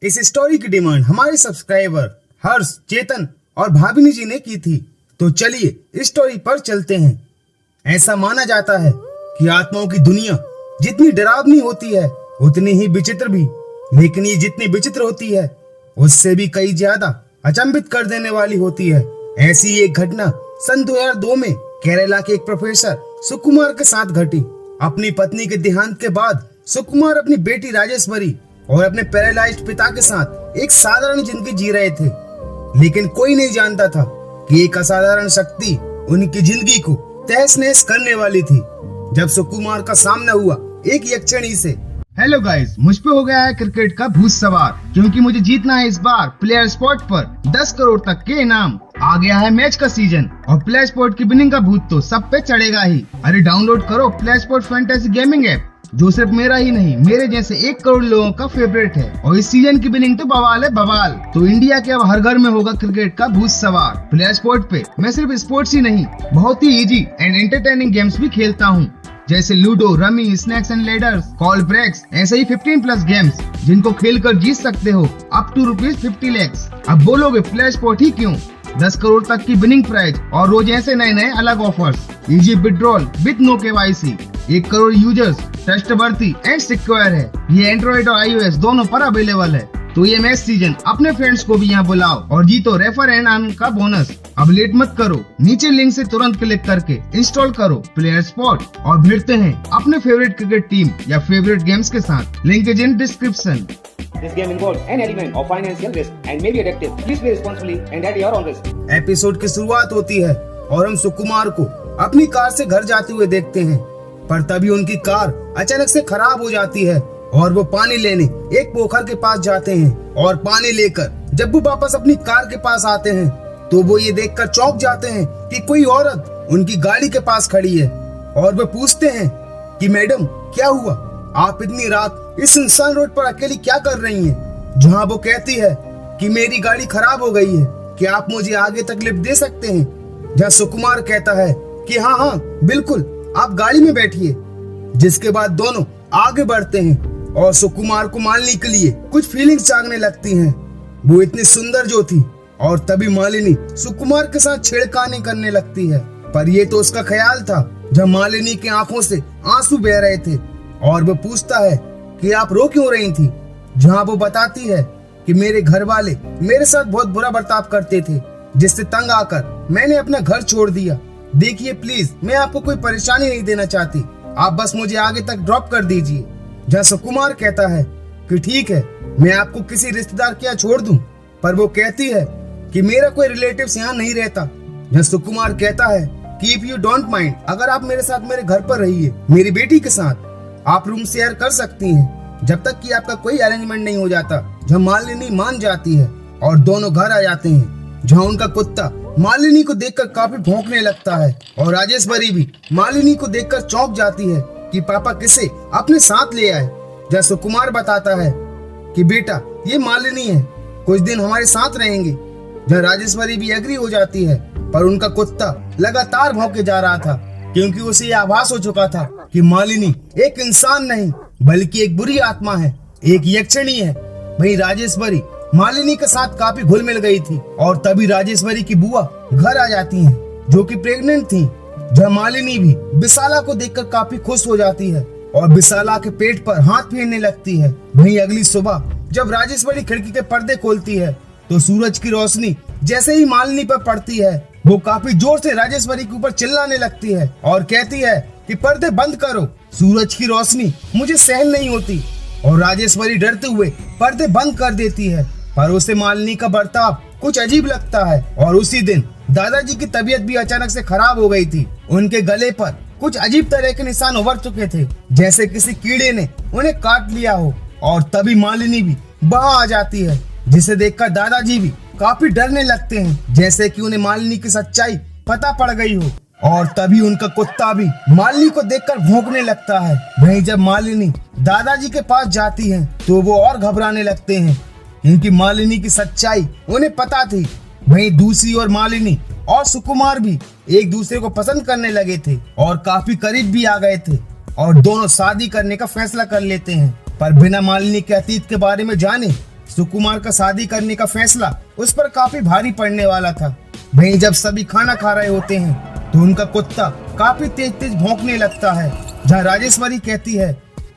इस स्टोरी की डिमांड हमारे सब्सक्राइबर हर्ष, चेतन और भाभिनी जी ने की थी, तो चलिए इस स्टोरी पर चलते हैं। ऐसा माना जाता है कि आत्माओं की दुनिया जितनी डरावनी होती है उतनी ही विचित्र भी, लेकिन ये जितनी विचित्र होती है उससे भी कई ज्यादा अचंभित कर देने वाली होती है। ऐसी एक घटना सन 2002 में केरला के एक प्रोफेसर सुकुमार के साथ घटी। अपनी पत्नी के देहांत के बाद सुकुमार अपनी बेटी राजेश्वरी और अपने पैरालाइज्ड पिता के साथ एक साधारण जिंदगी जी रहे थे, लेकिन कोई नहीं जानता था कि एक असाधारण शक्ति उनकी जिंदगी को तहस नहस करने वाली थी जब सुकुमार का सामना हुआ एक यक्षिणी से। हेलो गाइस, मुझ पे हो गया है क्रिकेट का भूत सवार, क्योंकि मुझे जीतना है इस बार प्लेयर स्पॉट पर 10 करोड़ तक के इनाम। आ गया है मैच का सीजन और प्लेयर स्पॉट की विनिंग का भूत तो सब पे चढ़ेगा ही। अरे डाउनलोड करो player spot fantasy gaming app, जो सिर्फ मेरा ही नहीं मेरे जैसे 1 करोड़ लोगों का फेवरेट है। और इस सीजन की विनिंग तो बवाल है बवाल। तो इंडिया के अब हर घर में होगा क्रिकेट का भूत सवार। प्लेयर स्पॉट पे मैं सिर्फ स्पोर्ट्स ही नहीं, बहुत ही इजी एंड एंटरटेनिंग गेम्स भी खेलता हूँ, जैसे ludo, rummy, snakes and ladders, call breaks, ऐसे ही 15+ गेम्स जिनको खेलकर जीत सकते हो अप टू ₹50 लाख। अब बोलोगे प्लेयर स्पॉट ही क्यों? 10 करोड़ तक की विनिंग प्राइज और रोज ऐसे नए नए अलग offers, easy withdrawal with no KYC, 1 crore users, trustworthy and secure है। ये एंड्रॉइड और iOS दोनों पर अवेलेबल है। तो ये मैच सीजन अपने फ्रेंड्स को भी यहाँ बुलाओ और जीतो रेफर एंड अर्न का बोनस। अब लेट मत करो, नीचे लिंक से तुरंत क्लिक करके इंस्टॉल करो प्लेयर स्पॉट और भिड़ते हैं अपने फेवरेट क्रिकेट टीम या फेवरेट गेम्स के साथ। Link is in description. This game involves an element of financial risk and may be addictive. Please play responsibly and at your own risk. Episode की शुरुआत होती है और हम सुकुमार को अपनी कार से घर जाते हुए देखते हैं, पर तभी उनकी कार अचानक से खराब हो जाती है और वो पानी लेने एक पोखर के पास जाते हैं। और पानी लेकर जब वो वापस अपनी कार के पास आते हैं तो वो ये देखकर चौंक जाते हैं कि कोई औरत उनकी गाड़ी के पास खड़ी है। और वो पूछते हैं कि मैडम क्या हुआ, आप इतनी रात इस सुनसान रोड पर अकेली क्या कर रही हैं? जहाँ वो कहती है कि मेरी गाड़ी खराब हो गई है, क्या आप मुझे आगे तक लिफ्ट दे सकते हैं? जहाँ सुकुमार कहता है कि हाँ हाँ बिल्कुल, आप गाड़ी में बैठिए। जिसके बाद दोनों आगे बढ़ते हैं और सुकुमार को मालिनी के लिए कुछ फीलिंग्स जागने लगती हैं। वो इतनी सुंदर जो थी। और तभी मालिनी सुकुमार के साथ छेड़खानी करने लगती है, पर ये तो उसका ख्याल था जब मालिनी की आंखों से आंसू बह रहे थे। और वो पूछता है कि आप रो क्यों रही थी? जहाँ वो बताती है कि मेरे घर वाले मेरे साथ बहुत बुरा बर्ताव करते थे, जिससे तंग आकर मैंने अपना घर छोड़ दिया। देखिए प्लीज, मैं आपको कोई परेशानी नहीं देना चाहती, आप बस मुझे आगे तक ड्रॉप कर दीजिए। जहाँ सुकुमार कहता है कि ठीक है, मैं आपको किसी रिश्तेदार के यहाँ छोड़ दूं, पर वो कहती है कि मेरा कोई रिलेटिव्स यहाँ नहीं रहता। जहाँ सुकुमार कहता है कि इफ यू डोंट माइंड, अगर आप मेरे साथ मेरे घर पर रहिए, मेरी बेटी के साथ आप रूम शेयर कर सकती हैं जब तक कि आपका कोई अरेंजमेंट नहीं हो जाता। जहाँ मालिनी मान जाती है और दोनों घर आ जाते हैं, जहाँ उनका कुत्ता मालिनी को देखकर काफी भौंकने लगता है और राजेश्वरी भी मालिनी को देखकर चौंक जाती है कि पापा किसे अपने साथ ले आए। जहाँ सुकुमार बताता है कि बेटा ये मालिनी है, कुछ दिन हमारे साथ रहेंगे। जहाँ राजेश्वरी भी एग्री हो जाती है, पर उनका कुत्ता लगातार भौंके जा रहा था, क्योंकि उसे यह आभास हो चुका था कि मालिनी एक इंसान नहीं बल्कि एक बुरी आत्मा है, एक यक्षिणी है। वहीं राजेश्वरी मालिनी के साथ काफी घुल मिल गई थी। और तभी राजेश्वरी की बुआ घर आ जाती हैं, जो कि प्रेग्नेंट थी। जहाँ मालिनी भी विशाला को देखकर काफी खुश हो जाती है और विशाला के पेट पर हाथ फेरने लगती है। वहीं अगली सुबह जब राजेश्वरी खिड़की के पर्दे खोलती है तो सूरज की रोशनी जैसे ही मालिनी पर पड़ती है, वो काफी जोर से राजेश्वरी के ऊपर चिल्लाने लगती है और कहती है कि पर्दे बंद करो, सूरज की रोशनी मुझे सहन नहीं होती। और राजेश्वरी डरते हुए पर्दे बंद कर देती है, पर उसे मालिनी का बर्ताव कुछ अजीब लगता है। और उसी दिन दादाजी की तबीयत भी अचानक से खराब हो गई थी। उनके गले पर कुछ अजीब तरह के निशान उभर चुके थे, जैसे किसी कीड़े ने उन्हें काट लिया हो। और तभी मालिनी भी वहाँ आ जाती है, जिसे देखकर दादाजी भी काफी डरने लगते हैं, जैसे कि उन्हें मालिनी की सच्चाई पता पड़ गई हो। और तभी उनका कुत्ता भी मालिनी को देखकर भौंकने लगता है। वहीं जब मालिनी दादाजी के पास जाती है तो वो और घबराने लगते हैं, क्योंकि मालिनी की सच्चाई उन्हें पता थी। वहीं दूसरी ओर मालिनी और सुकुमार भी एक दूसरे को पसंद करने लगे थे और काफी करीब भी आ गए थे और दोनों शादी करने का फैसला कर लेते हैं। पर बिना मालिनी के अतीत के बारे में जाने सुकुमार का शादी करने का फैसला उस पर काफी भारी पड़ने वाला था। वहीं जब सभी खाना खा रहे होते हैं तो उनका कुत्ता काफी तेज तेज भौंकने लगता है। जहाँ राजेश्वरी कहती है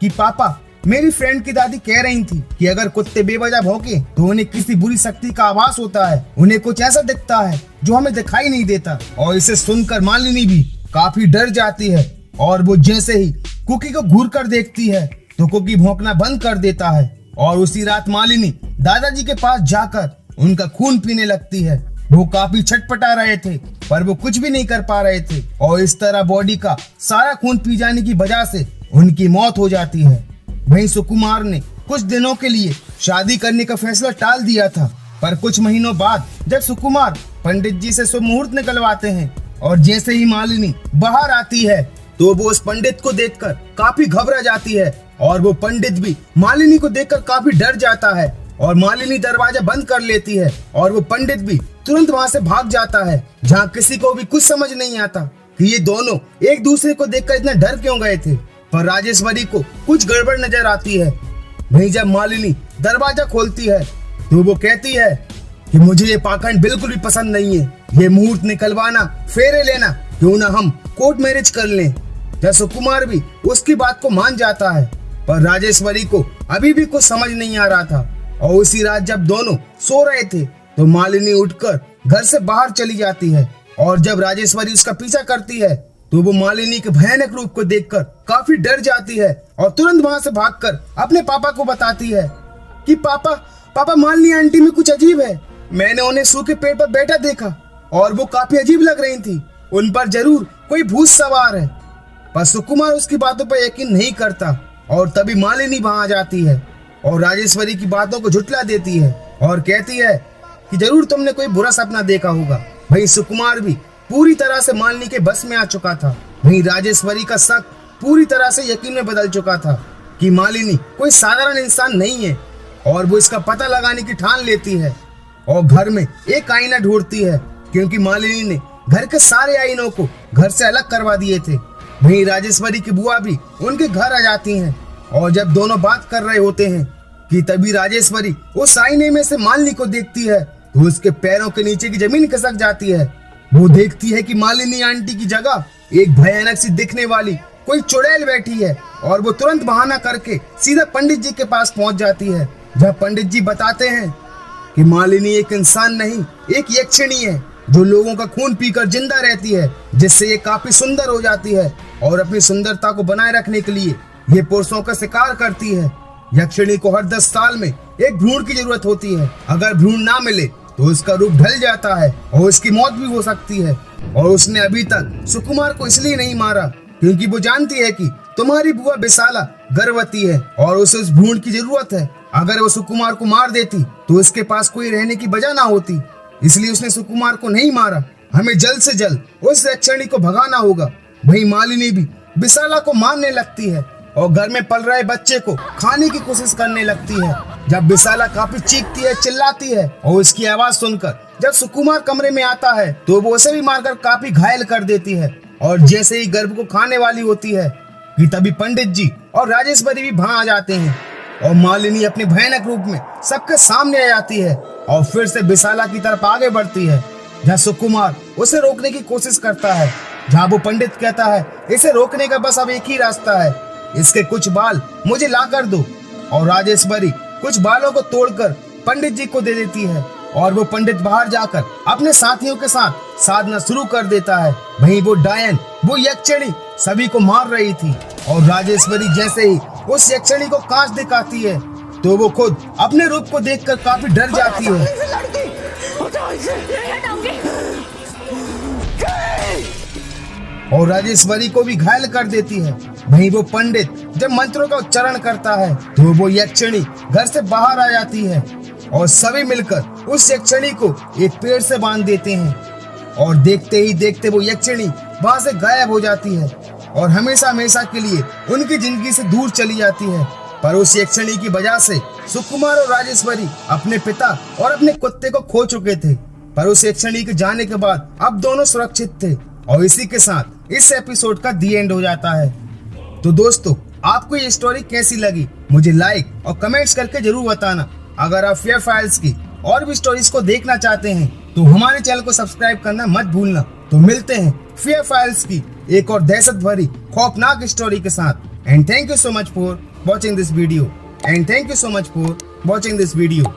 कि पापा, मेरी फ्रेंड की दादी कह रही थी कि अगर कुत्ते बेवजह भौंके तो उन्हें किसी बुरी शक्ति का आभास होता है, उन्हें कुछ ऐसा दिखता है जो हमें दिखाई नहीं देता। और इसे सुनकर मालिनी भी काफी डर जाती है और वो जैसे ही कुकी को घूर कर देखती है तो कुकी भौंकना बंद कर देता है। और उसी रात मालिनी दादाजी के पास जाकर उनका खून पीने लगती है। वो काफी छटपटा रहे थे पर वो कुछ भी नहीं कर पा रहे थे और इस तरह बॉडी का सारा खून पी जाने की वजह से उनकी मौत हो जाती है। वहीं सुकुमार ने कुछ दिनों के लिए शादी करने का फैसला टाल दिया था, पर कुछ महीनों बाद जब सुकुमार पंडित जी से शुभ मुहूर्त निकलवाते हैं और जैसे ही मालिनी बाहर आती है तो वो उस पंडित को देखकर काफी घबरा जाती है और वो पंडित भी मालिनी को देखकर काफी डर जाता है और मालिनी दरवाजा बंद कर लेती है और वो पंडित भी तुरंत वहां से भाग जाता है। जहाँ किसी को भी कुछ समझ नहीं आता कि ये दोनों एक दूसरे को देखकर इतना डर क्यों गए थे, पर राजेश्वरी को कुछ गड़बड़ नजर आती है। वहीं जब मालिनी दरवाजा खोलती है तो वो कहती है कि मुझे ये पाखंड बिल्कुल भी पसंद नहीं है, ये मुहूर्त निकलवाना, फेरे लेना, क्यों ना हम कोर्ट मैरिज कर लें। जब सुकुमार भी उसकी बात को मान जाता है पर राजेश्वरी को अभी भी कुछ समझ नहीं आ रहा था। और उसी रात जब दोनों सो रहे थे तो मालिनी उठकर घर से बाहर चली जाती है और जब राजेश्वरी उसका पीछा करती है तो वो मालिनी के भयानक रूप को देखकर काफी डर जाती है और तुरंत वहां से भागकर अपने पापा को बताती है कि पापा मालिनी आंटी में कुछ अजीब है, मैंने उन्हें सूखे पेड़ पर बैठा देखा और वो काफी अजीब लग रही थी, उन पर जरूर कोई भूत सवार है। पर सुकुमार उसकी बातों पर यकीन नहीं करता और तभी मालिनी वहां आ जाती है और राजेश्वरी की बातों को झुठला देती है और कहती है कि जरूर तुमने कोई बुरा सपना देखा होगा। वहीं सुकुमार भी पूरी तरह से मालिनी के बस में आ चुका था। वहीं राजेश्वरी का शक पूरी तरह से यकीन में बदल चुका था कि मालिनी कोई साधारण इंसान नहीं है और वो इसका पता लगाने की ठान लेती है और घर में एक आईना ढूंढती है क्योंकि मालिनी ने घर के सारे आईनों को घर से अलग करवा दिए थे। वहीं राजेश्वरी की बुआ भी उनके घर आ जाती हैं और जब दोनों बात कर रहे होते हैं कि तभी राजेश्वरी उस आईने में से मालिनी को देखती है तो उसके पैरों के नीचे की जमीन खिसक जाती है। वो देखती है कि मालिनी आंटी की जगह एक भयानक सी दिखने वाली कोई चुड़ैल बैठी है और वो तुरंत बहाना करके सीधा पंडित जी के पास पहुंच जाती है। जब पंडित जी बताते हैं कि मालिनी एक इंसान नहीं, एक यक्षिणी है जो लोगों का खून पीकर जिंदा रहती है, जिससे ये काफी सुंदर हो जाती है और अपनी सुंदरता को बनाए रखने के लिए ये पुरुषों का शिकार करती है। यक्षिणी को हर 10 साल में एक भ्रूण की जरूरत होती है, अगर भ्रूण ना मिले तो उसका रूप ढल जाता है और उसकी मौत भी हो सकती है। और उसने अभी तक सुकुमार को इसलिए नहीं मारा क्योंकि वो जानती है कि तुम्हारी बुआ विशाला गर्भवती है और उसे उस भ्रूण की जरूरत है। अगर वो सुकुमार को मार देती तो उसके पास कोई रहने की वजह ना होती, इसलिए उसने सुकुमार को नहीं मारा। हमें जल्द से जल्द उस यक्षिणी को भगाना होगा। वहीं मालिनी भी विशाला को मारने लगती है और घर में पल रहे बच्चे को खाने की कोशिश करने लगती है। जब विशाला काफी चीखती है, चिल्लाती है और उसकी आवाज सुनकर जब सुकुमार कमरे में आता है तो वो उसे भी मारकर काफी घायल कर देती है। और जैसे ही गर्भ को खाने वाली होती है कि तभी पंडित जी और राजेश्वरी भी वहां आ जाते हैं और मालिनी अपने भयानक रूप में सबके सामने आ जाती है और फिर से विशाला की तरफ आगे बढ़ती है। जहाँ सुकुमार उसे रोकने की कोशिश करता है, जहाँ वो पंडित कहता है इसे रोकने का बस अब एक ही रास्ता है, इसके कुछ बाल मुझे ला कर दो। और राजेश्वरी कुछ बालों को तोड़कर पंडित जी को दे देती है और वो पंडित बाहर जाकर अपने साथियों के साथ साधना शुरू कर देता है। वहीं वो डायन, वो यक्षिणी सभी को मार रही थी और राजेश्वरी जैसे ही उस यक्षिणी को कांच दिखाती है तो वो खुद अपने रूप को देखकर काफी डर जाती है और राजेश्वरी को भी घायल कर देती है। वहीं वो पंडित जब मंत्रों का उच्चारण करता है तो वो यक्षिणी घर से बाहर आ जाती है और सभी मिलकर उस यक्षिणी को एक पेड़ से बांध देते हैं और देखते ही देखते वो यक्षिणी वहां से गायब हो जाती है और हमेशा हमेशा के लिए उनकी जिंदगी से दूर चली जाती है। पर उस यक्षिणी की वजह से सुकुमार और राजेश्वरी अपने पिता और अपने कुत्ते को खो चुके थे, पर उस यक्षिणी के जाने के बाद अब दोनों सुरक्षित थे। और इसी के साथ इस एपिसोड का दी एंड हो जाता है। तो दोस्तों, आपको ये स्टोरी कैसी लगी मुझे लाइक और कमेंट्स करके जरूर बताना अगर आप फेयर फाइल्स की और भी स्टोरीज को देखना चाहते हैं तो हमारे चैनल को सब्सक्राइब करना मत भूलना। तो मिलते हैं फेयर फाइल्स की एक और दहशत भरी खौफनाक स्टोरी के साथ। And thank you so much for watching this video.